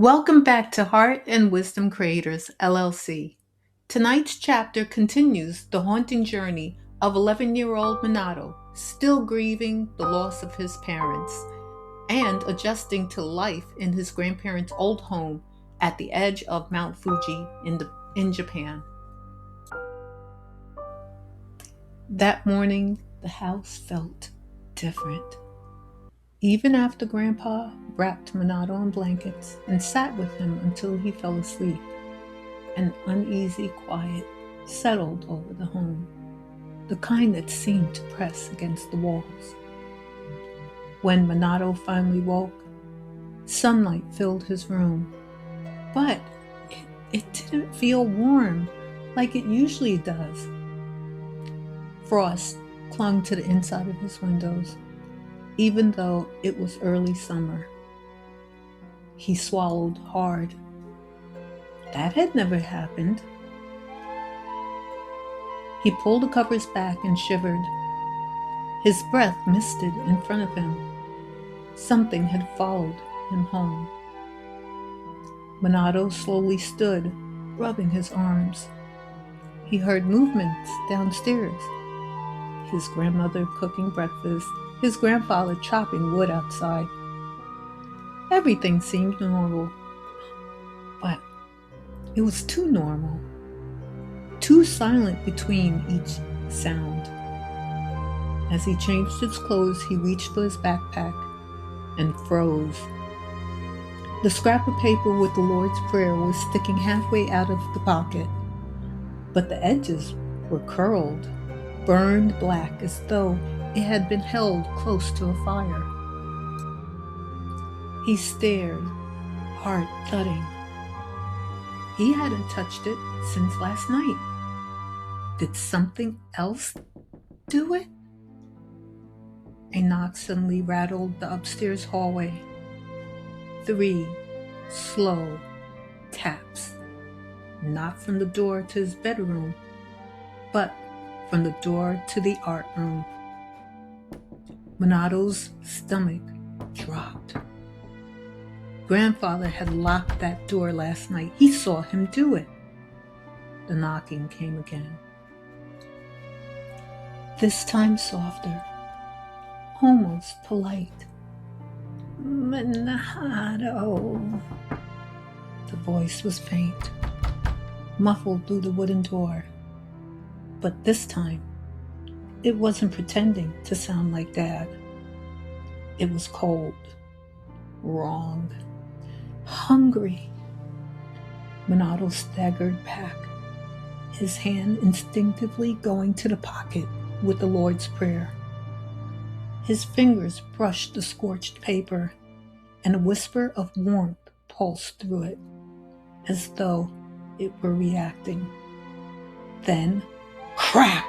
Welcome back to Heart and Wisdom Creators, LLC. Tonight's chapter continues the haunting journey of 11-year-old Minato, still grieving the loss of his parents and adjusting to life in his grandparents' old home at the edge of Mount Fuji in Japan. That morning, the house felt different. Even after Grandpa wrapped Minato in blankets and sat with him until he fell asleep, an uneasy quiet settled over the home, the kind that seemed to press against the walls. When Minato finally woke, sunlight filled his room, but it didn't feel warm like it usually does. Frost clung to the inside of his windows, even though it was early summer. He swallowed hard. That had never happened. He pulled the covers back and shivered. His breath misted in front of him. Something had followed him home. Minato slowly stood, rubbing his arms. He heard movements downstairs. His grandmother cooking breakfast, his grandfather chopping wood outside. Everything seemed normal, but it was too normal, too silent between each sound. As he changed his clothes, he reached for his backpack and froze. The scrap of paper with the Lord's Prayer was sticking halfway out of the pocket, but the edges were curled, burned black as though it had been held close to a fire. He stared, heart thudding. He hadn't touched it since last night. Did something else do it? A knock suddenly rattled the upstairs hallway. 3 slow taps, not from the door to his bedroom, but from the door to the art room. Minato's stomach dropped. Grandfather had locked that door last night. He saw him do it. The knocking came again. This time softer, almost polite. Minato. The voice was faint, muffled through the wooden door. But this time, it wasn't pretending to sound like Dad. It was cold, wrong, hungry. Minato staggered back, his hand instinctively going to the pocket with the Lord's Prayer. His fingers brushed the scorched paper, and a whisper of warmth pulsed through it, as though it were reacting. Then, crack!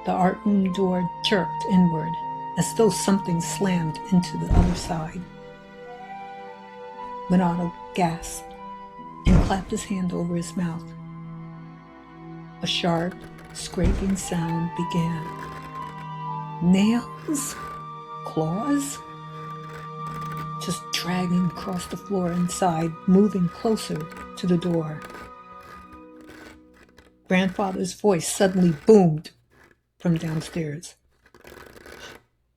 The art room door jerked inward, as though something slammed into the other side. Minato gasped and clapped his hand over his mouth. A sharp, scraping sound began. Nails? Claws? Just dragging across the floor inside, moving closer to the door. Grandfather's voice suddenly boomed from downstairs.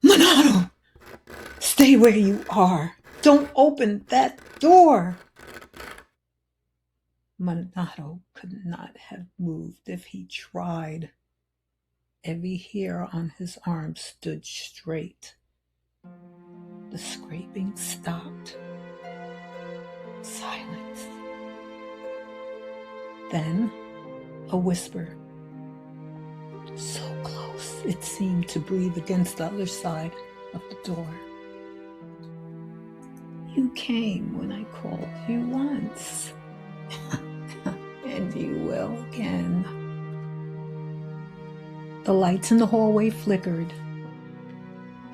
Minato! Stay where you are! Don't open that door! Minato could not have moved if he tried. Every hair on his arm stood straight. The scraping stopped. Silence. Then a whisper. So close it seemed to breathe against the other side of the door. You came when I called you once. And you will again. The lights in the hallway flickered.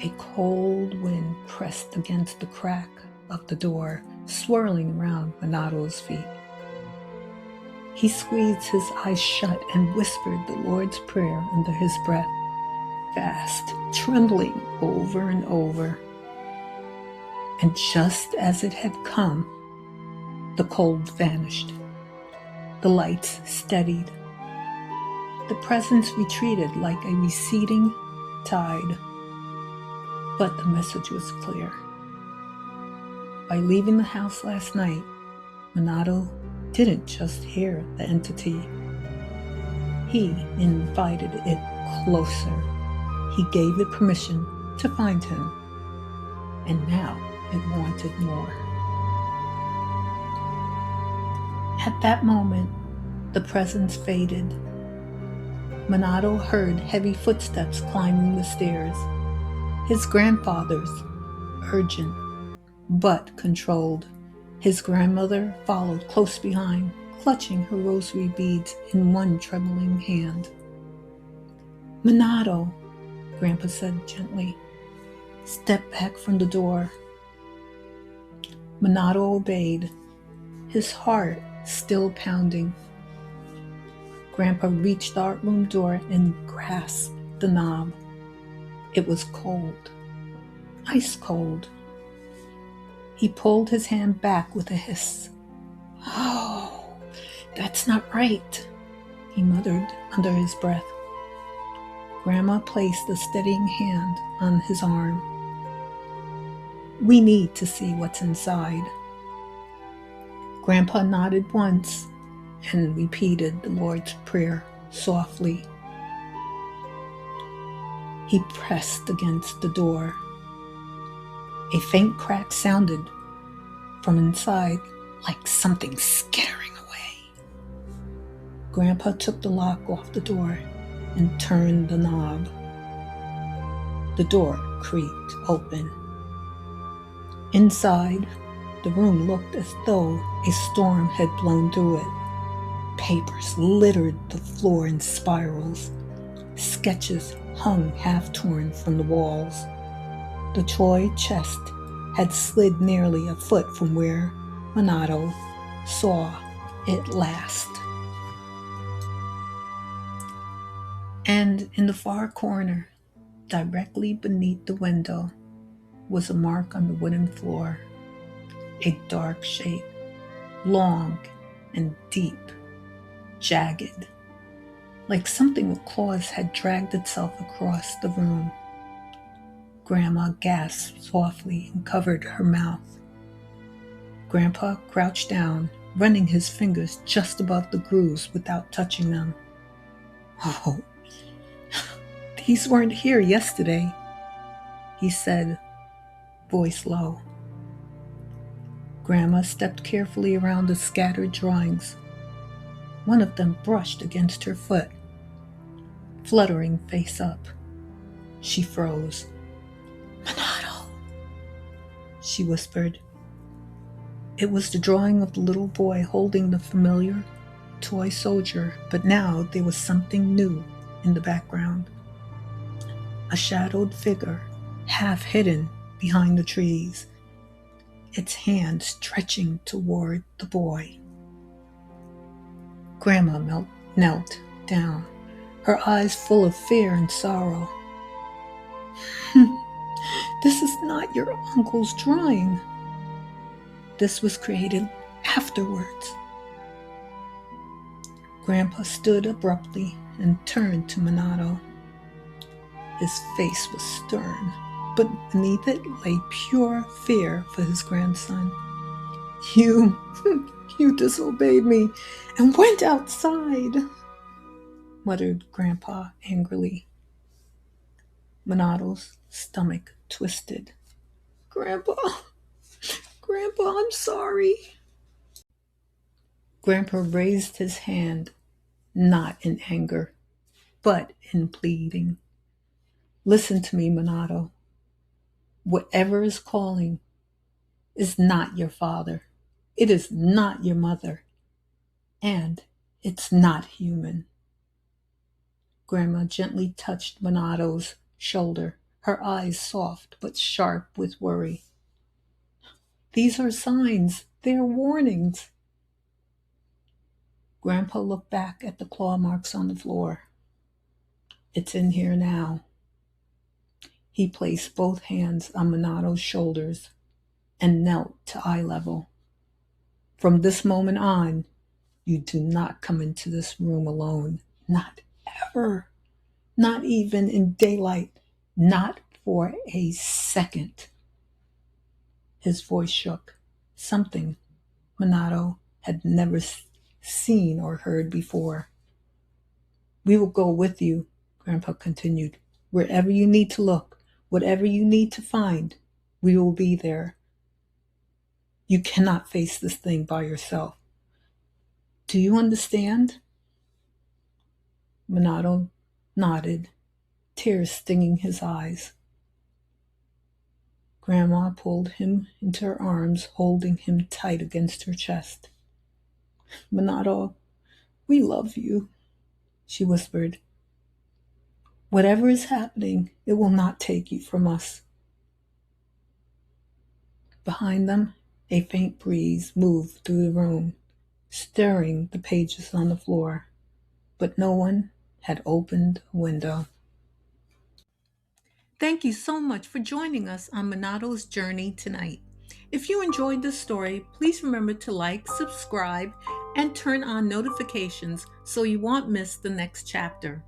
A cold wind pressed against the crack of the door, swirling around Minato's feet. He squeezed his eyes shut and whispered the Lord's Prayer under his breath, fast, trembling over and over. And just as it had come, the cold vanished. The lights steadied. The presence retreated like a receding tide. But the message was clear. By leaving the house last night, Minato didn't just hear the entity. He invited it closer. He gave it permission to find him. And now it wanted more. At that moment, the presence faded. Minato heard heavy footsteps climbing the stairs. His grandfather's, urgent but controlled. His grandmother followed close behind, clutching her rosary beads in one trembling hand. "Minato," Grandpa said gently, "step back from the door." Minato obeyed, his heart still pounding. Grandpa reached the art room door and grasped the knob. It was cold, ice cold. He pulled his hand back with a hiss. "Oh, that's not right," he muttered under his breath. Grandma placed a steadying hand on his arm. "We need to see what's inside." Grandpa nodded once and repeated the Lord's Prayer softly. He pressed against the door. A faint crack sounded from inside, like something skittering away. Grandpa took the lock off the door and turned the knob. The door creaked open. Inside, the room looked as though a storm had blown through it. Papers littered the floor in spirals. Sketches hung half-torn from the walls. The toy chest had slid nearly a foot from where Minato saw it last. And in the far corner, directly beneath the window, was a mark on the wooden floor. A dark shape, long and deep, jagged, like something with claws had dragged itself across the room. Grandma gasped softly and covered her mouth. Grandpa crouched down, running his fingers just above the grooves without touching them. "Oh, these weren't here yesterday," he said, voice low. Grandma stepped carefully around the scattered drawings. One of them brushed against her foot. Fluttering face up, she froze. "Minato," she whispered. It was the drawing of the little boy holding the familiar toy soldier, but now there was something new in the background. A shadowed figure, half hidden behind the trees, its hand stretching toward the boy. Grandma knelt down, her eyes full of fear and sorrow. "This is not your uncle's drawing. This was created afterwards." Grandpa stood abruptly and turned to Minato. His face was stern, but beneath it lay pure fear for his grandson. You disobeyed me and went outside," muttered Grandpa angrily. Minato's stomach twisted. Grandpa, I'm sorry." Grandpa raised his hand, not in anger, but in pleading. "Listen to me, Minato. Whatever is calling is not your father. It is not your mother. And it's not human." Grandma gently touched Minato's shoulder, her eyes soft but sharp with worry. "These are signs. They are warnings." Grandpa looked back at the claw marks on the floor. "It's in here now." He placed both hands on Minato's shoulders and knelt to eye level. From this moment on, you do not come into this room alone. Not ever. Not even in daylight. Not for a second. His voice shook. Something Minato had never seen or heard before. We will go with you, Grandpa continued. Wherever you need to look, whatever you need to find, we will be there. You cannot face this thing by yourself. Do you understand? Minato nodded, tears stinging his eyes. Grandma pulled him into her arms, holding him tight against her chest. Minato, we love you, she whispered. Whatever is happening, it will not take you from us. Behind them, a faint breeze moved through the room, stirring the pages on the floor, but no one had opened a window. Thank you so much for joining us on Minato's journey tonight. If you enjoyed this story, please remember to like, subscribe, and turn on notifications so you won't miss the next chapter.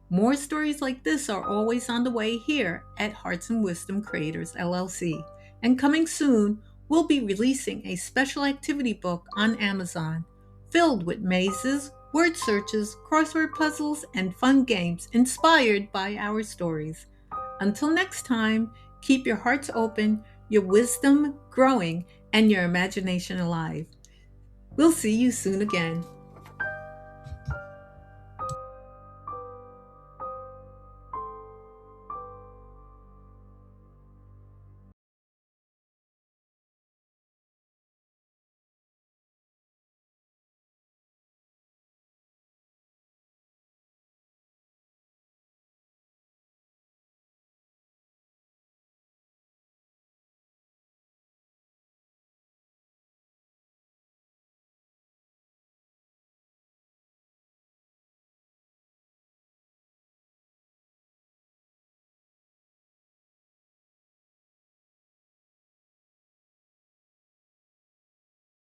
More stories like this are always on the way here at Hearts and Wisdom Creators LLC. And coming soon, we'll be releasing a special activity book on Amazon filled with mazes, word searches, crossword puzzles, and fun games inspired by our stories. Until next time, keep your hearts open, your wisdom growing, and your imagination alive. We'll see you soon again.